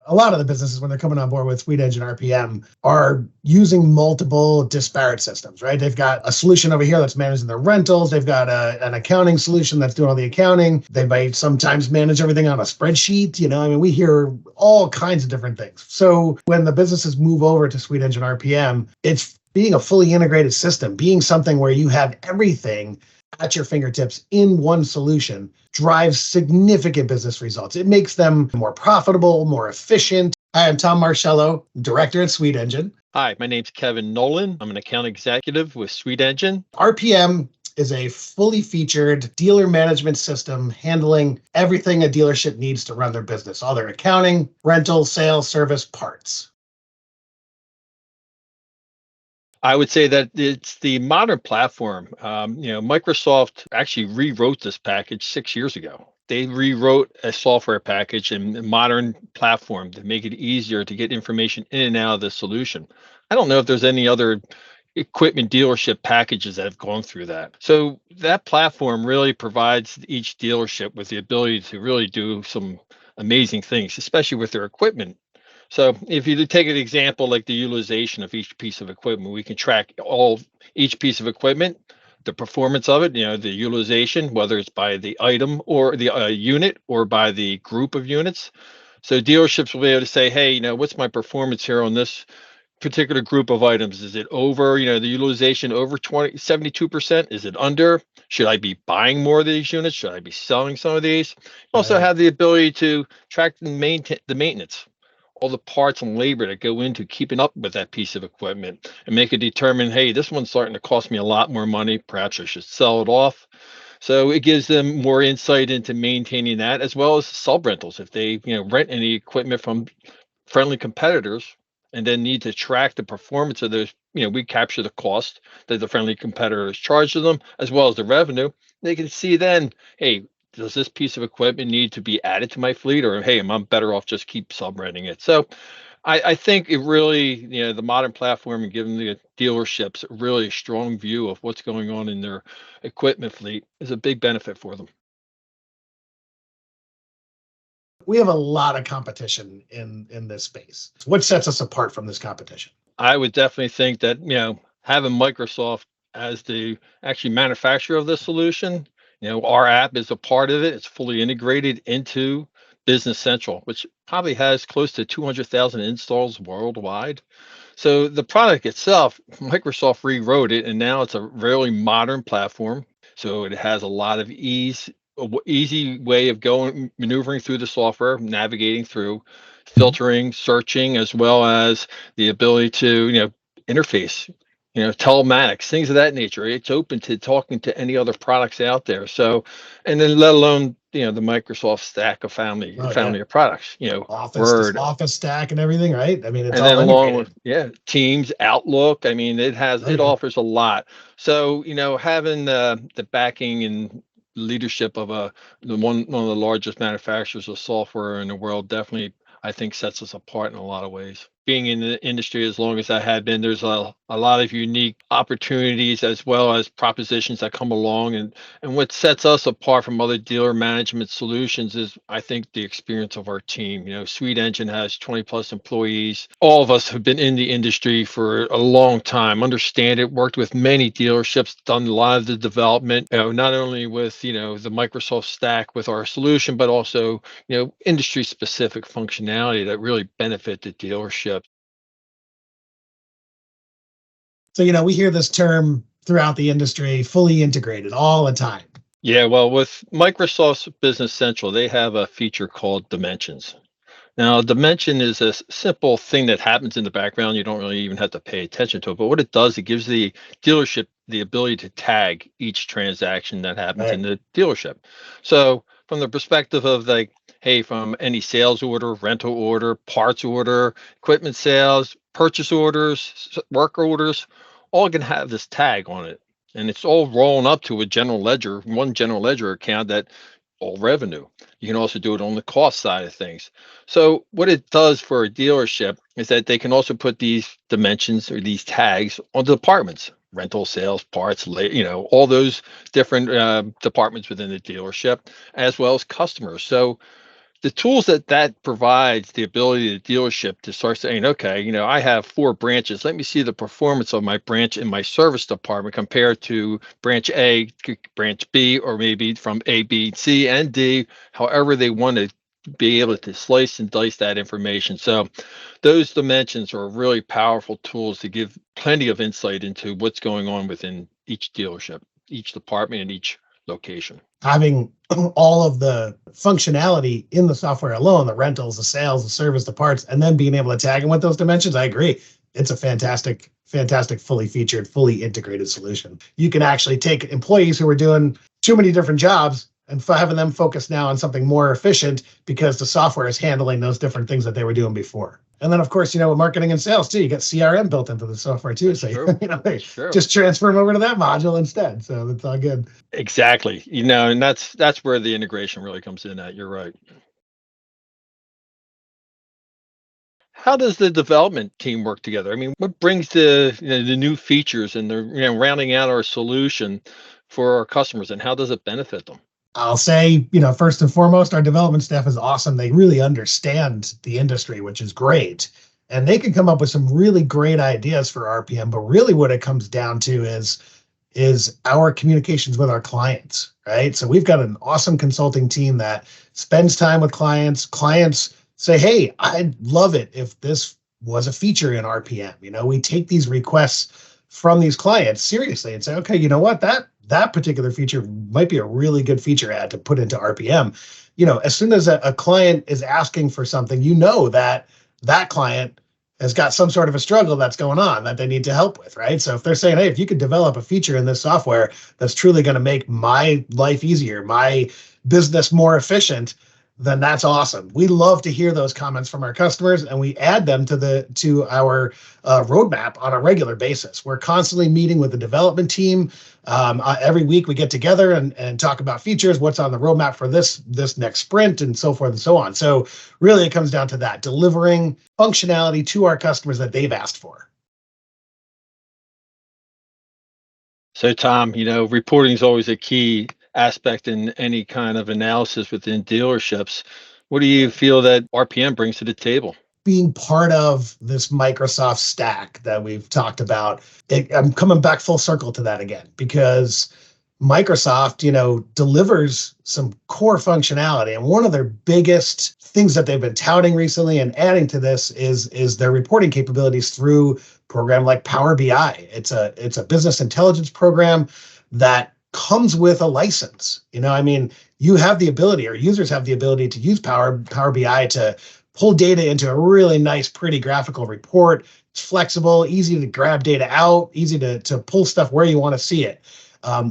a lot of the businesses, when they're coming on board with Sweet Engine RPM, are using multiple disparate systems, right? They've got a solution over here that's managing their rentals. They've got an accounting solution that's doing all the accounting. They might sometimes manage everything on a spreadsheet. I mean, we hear all kinds of different things. So when the businesses move over to Sweet Engine RPM, it's being a fully integrated system, being something where you have everything at your fingertips in one solution, drives significant business results. It makes them more profitable, more efficient. Hi, I'm Tom Marshello, director at Sweet Engine. Hi, my name's Kevin Nolan. I'm an account executive with Sweet Engine. RPM is a fully featured dealer management system handling everything a dealership needs to run their business, all their accounting, rental, sales, service, parts. I would say that it's the modern platform. Microsoft actually rewrote this package 6 years ago. They rewrote a software package and a modern platform to make it easier to get information in and out of the solution. I don't know if there's any other equipment dealership packages that have gone through that. So that platform really provides each dealership with the ability to really do some amazing things, especially with their equipment. So if you take an example like the utilization of each piece of equipment, we can track each piece of equipment, the performance of it, the utilization, whether it's by the item or the unit or by the group of units. So dealerships will be able to say, hey, what's my performance here on this particular group of items? Is it over, the utilization over 72%? Is it under? Should I be buying more of these units? Should I be selling some of these? Also have the ability to track and maintain the maintenance, all the parts and labor that go into keeping up with that piece of equipment, and make it determine, hey, this one's starting to cost me a lot more money. Perhaps I should sell it off. So it gives them more insight into maintaining that, as well as sub rentals. If they, rent any equipment from friendly competitors and then need to track the performance of those, we capture the cost that the friendly competitors charge to them, as well as the revenue. They can see then, hey, does this piece of equipment need to be added to my fleet, or hey, am I better off just keep sub-renting it? So I think it really, the modern platform and giving the dealerships a really strong view of what's going on in their equipment fleet is a big benefit for them. We have a lot of competition in this space. What sets us apart from this competition? I would definitely think that, having Microsoft as the actually manufacturer of the solution, our app is a part of it. It's fully integrated into Business Central, which probably has close to 200,000 installs worldwide. So the product itself, Microsoft rewrote it, and now it's a really modern platform. So it has a lot of easy way of maneuvering through the software, navigating through, filtering, searching, as well as the ability to, interface, telematics, things of that nature. It's open to talking to any other products out there. So, and then let alone, the Microsoft stack of family of products, Office stack and everything, right? I mean, it's and all then along integrated. with Teams, Outlook. I mean, it offers a lot. So, having the backing and leadership of one of the largest manufacturers of software in the world definitely, I think, sets us apart in a lot of ways. Being in the industry as long as I have been, there's a lot of unique opportunities as well as propositions that come along. And what sets us apart from other dealer management solutions is, I think, the experience of our team. Sweet Engine has 20 plus employees. All of us have been in the industry for a long time, understand it, worked with many dealerships, done a lot of the development, not only with, the Microsoft stack with our solution, but also, industry specific functionality that really benefit the dealership. So, we hear this term throughout the industry, fully integrated all the time. Yeah, well, with Microsoft's Business Central, they have a feature called Dimensions. Now, Dimension is a simple thing that happens in the background. You don't really even have to pay attention to it. But what it does, it gives the dealership the ability to tag each transaction that happens in the dealership. So from the perspective of like, hey, from any sales order, rental order, parts order, equipment sales, purchase orders, work orders, all can have this tag on it. And it's all rolling up to one general ledger account that all revenue. You can also do it on the cost side of things. So what it does for a dealership is that they can also put these dimensions or these tags on the departments, rental, sales, parts, all those different departments within the dealership, as well as customers. So The tools that provides the ability to dealership to start saying, okay, I have 4 branches. Let me see the performance of my branch in my service department compared to branch A, branch B, or maybe from A, B, C, and D, however they want to be able to slice and dice that information. So those dimensions are really powerful tools to give plenty of insight into what's going on within each dealership, each department, and each location. Having all of the functionality in the software alone, the rentals, the sales, the service, the parts, and then being able to tag them with those dimensions, I agree. It's a fantastic, fully featured, fully integrated solution. You can actually take employees who are doing too many different jobs and having them focus now on something more efficient because the software is handling those different things that they were doing before. And then, of course, with marketing and sales too, you got CRM built into the software too. So, just transfer them over to that module instead. So that's all good. Exactly. And that's where the integration really comes in at. You're right. How does the development team work together? I mean, what brings the new features and the rounding out our solution for our customers, and how does it benefit them? I'll say, first and foremost, our development staff is awesome. They really understand the industry, which is great. And they can come up with some really great ideas for RPM. But really what it comes down to is our communications with our clients, right? So we've got an awesome consulting team that spends time with clients. Clients say, hey, I'd love it if this was a feature in RPM. We take these requests from these clients seriously and say, okay, you know what, that particular feature might be a really good feature add to put into RPM. As soon as a client is asking for something, that client has got some sort of a struggle that's going on that they need to help with, right? So if they're saying, hey, if you could develop a feature in this software that's truly going to make my life easier, my business more efficient, then that's awesome. We love to hear those comments from our customers, and we add them to our roadmap on a regular basis. We're constantly meeting with the development team. Every week we get together and talk about features, what's on the roadmap for this next sprint, and so forth and so on. So really it comes down to that, delivering functionality to our customers that they've asked for. So Tom, reporting is always a key aspect in any kind of analysis within dealerships. What do you feel that RPM brings to the table? Being part of this Microsoft stack that we've talked about, I'm coming back full circle to that again, because Microsoft, delivers some core functionality. And one of their biggest things that they've been touting recently and adding to this is their reporting capabilities through a program like Power BI. It's a business intelligence program that comes with a license. You have the ability, or users have the ability, to use Power BI to pull data into a really nice, pretty graphical report. It's flexible, easy to grab data out, easy to pull stuff where you want to see it.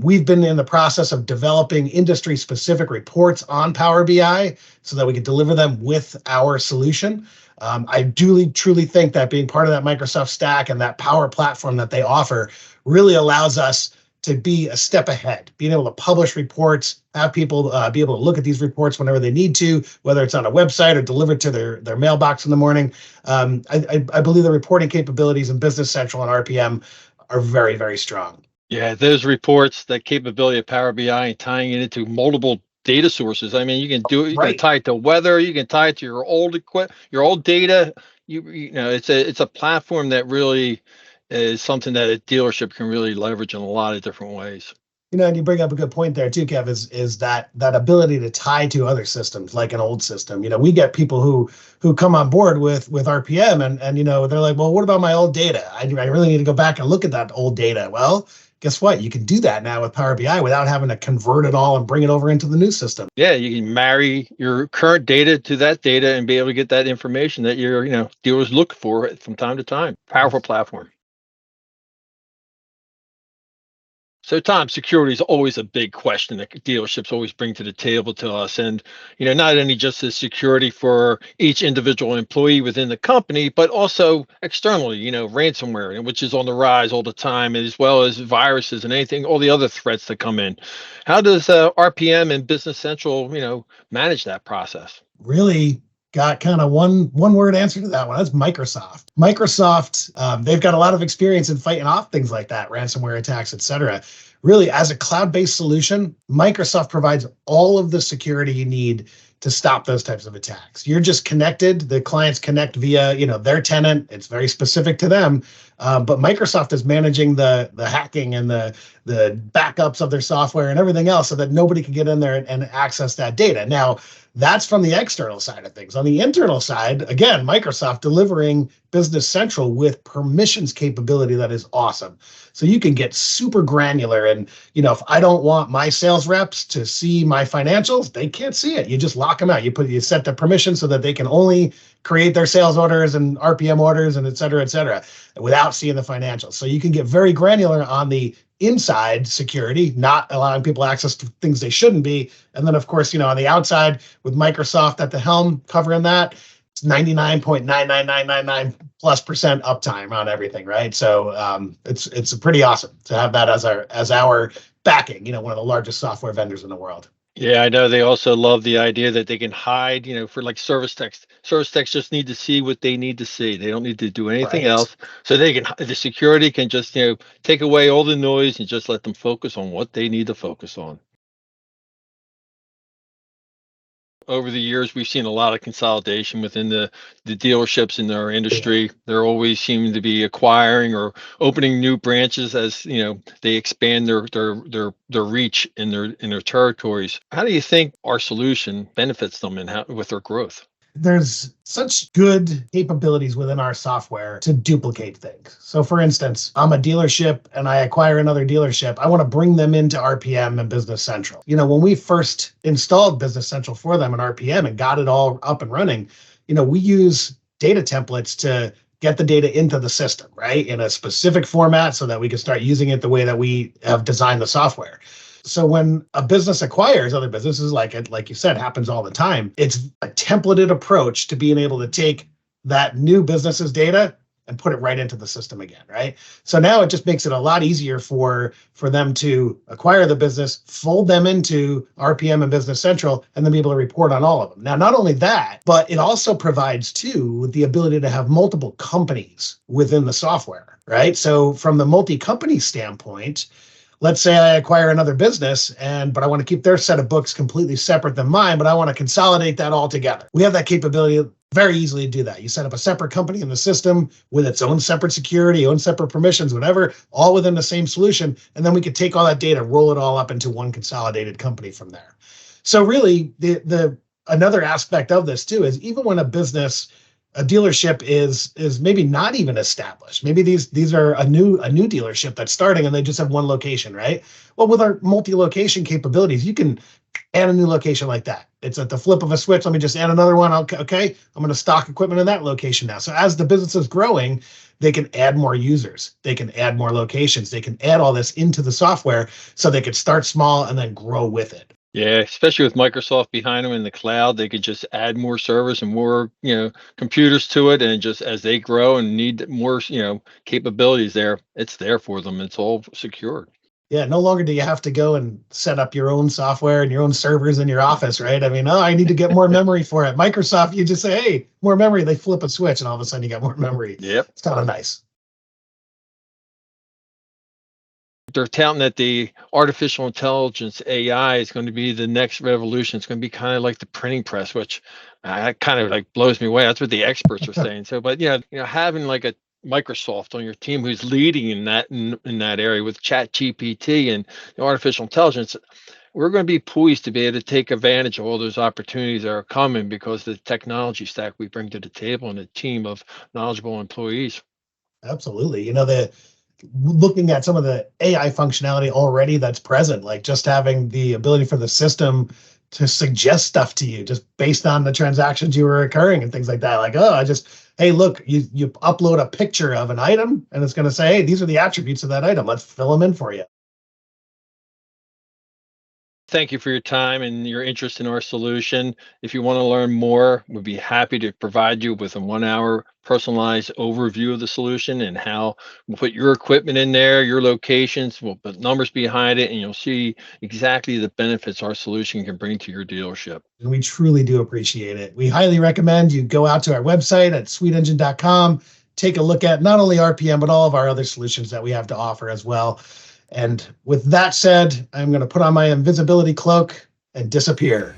We've been in the process of developing industry-specific reports on Power BI so that we can deliver them with our solution. I do truly think that being part of that Microsoft stack and that Power Platform that they offer really allows us to be a step ahead, being able to publish reports, have people be able to look at these reports whenever they need to, whether it's on a website or delivered to their mailbox in the morning. I believe the reporting capabilities in Business Central and RPM are very, very strong. Yeah, those reports, that capability of Power BI and tying it into multiple data sources. I mean, you can do it. You can tie it to weather. You can tie it to your old data. It's a platform that really is something that a dealership can really leverage in a lot of different ways. And you bring up a good point there too, Kev, is that ability to tie to other systems, like an old system. We get people who come on board with RPM and they're like, well, what about my old data? I really need to go back and look at that old data. Well, guess what? You can do that now with Power BI without having to convert it all and bring it over into the new system. Yeah, you can marry your current data to that data and be able to get that information that your dealers look for from time to time. Powerful platform. So, Tom, security is always a big question that dealerships always bring to the table to us. And, not only just the security for each individual employee within the company, but also externally, ransomware, which is on the rise all the time, as well as viruses and all the other threats that come in. How does RPM and Business Central, manage that process? Really got kind of one word answer to that one. That's Microsoft. Microsoft, they've got a lot of experience in fighting off things like that, ransomware attacks, et cetera. Really, as a cloud-based solution, Microsoft provides all of the security you need to stop those types of attacks. You're just connected. The clients connect via, their tenant. It's very specific to them. But Microsoft is managing the hacking and the backups of their software and everything else so that nobody can get in there and access that data. Now, that's from the external side of things. On the internal side, again, Microsoft delivering Business Central with permissions capability that is awesome. So you can get super granular. And, if I don't want my sales reps to see my financials, they can't see it. You just lock them out. You set the permission so that they can only create their sales orders and RPM orders and et cetera, without seeing the financials. So you can get very granular on the inside security, not allowing people access to things they shouldn't be. And then, of course, on the outside with Microsoft at the helm covering that, it's 99.99999 plus percent uptime on everything, right? So it's pretty awesome to have that as our backing, one of the largest software vendors in the world. Yeah, I know they also love the idea that they can hide, for like service techs. Service techs just need to see what they need to see. They don't need to do anything Right. else. So the security can just, take away all the noise and just let them focus on what they need to focus on. Over the years, we've seen a lot of consolidation within the dealerships in our industry. They're always seeming to be acquiring or opening new branches as they expand their reach in their territories. How do you think our solution benefits them with their growth? There's such good capabilities within our software to duplicate things. So for instance, I'm a dealership and I acquire another dealership. I want to bring them into RPM and Business Central. When we first installed Business Central for them in RPM and got it all up and running, we use data templates to get the data into the system, right? In a specific format so that we can start using it the way that we have designed the software. So when a business acquires other businesses, like you said, happens all the time, it's a templated approach to being able to take that new business's data and put it right into the system again, right? So now it just makes it a lot easier for them to acquire the business, fold them into RPM and Business Central, and then be able to report on all of them. Now, not only that, but it also provides too the ability to have multiple companies within the software, right? So from the multi-company standpoint, let's say I acquire another business but I want to keep their set of books completely separate than mine, but I want to consolidate that all together. We have that capability very easily to do that. You set up a separate company in the system with its own separate security, own separate permissions, whatever, all within the same solution. And then we could take all that data, roll it all up into one consolidated company from there. So really the another aspect of this too is even when a dealership is maybe not even established. Maybe these are a new dealership that's starting and they just have one location, right? Well, with our multi-location capabilities, you can add a new location like that. It's at the flip of a switch. Let me just add another one. Okay, I'm going to stock equipment in that location now. So as the business is growing, they can add more users. They can add more locations. They can add all this into the software so they could start small and then grow with it. Yeah, especially with Microsoft behind them in the cloud, they could just add more servers and more, computers to it. And just as they grow and need more, capabilities there, it's there for them. It's all secured. Yeah, no longer do you have to go and set up your own software and your own servers in your office, right? I mean, I need to get more memory for it. Microsoft, you just say, hey, more memory. They flip a switch and all of a sudden you got more memory. Yep. It's kind of nice. They're touting that the artificial intelligence AI is going to be the next revolution. It's going to be kind of like the printing press, which kind of like blows me away. That's what the experts are saying. So, but having like a Microsoft on your team who's leading in that area with Chat GPT and artificial intelligence, we're going to be poised to be able to take advantage of all those opportunities that are coming because of the technology stack we bring to the table and a team of knowledgeable employees. Absolutely. Looking at some of the AI functionality already that's present, like just having the ability for the system to suggest stuff to you just based on the transactions you were occurring and things like that. Like, hey, look, you upload a picture of an item and it's going to say, hey, these are the attributes of that item. Let's fill them in for you. Thank you for your time and your interest in our solution. If you want to learn more, we'd be happy to provide you with a 1-hour personalized overview of the solution and how we'll put your equipment in there, your locations, we'll put numbers behind it, and you'll see exactly the benefits our solution can bring to your dealership. And we truly do appreciate it. We highly recommend you go out to our website at sweetengine.com, take a look at not only RPM, but all of our other solutions that we have to offer as well. And with that said, I'm going to put on my invisibility cloak and disappear.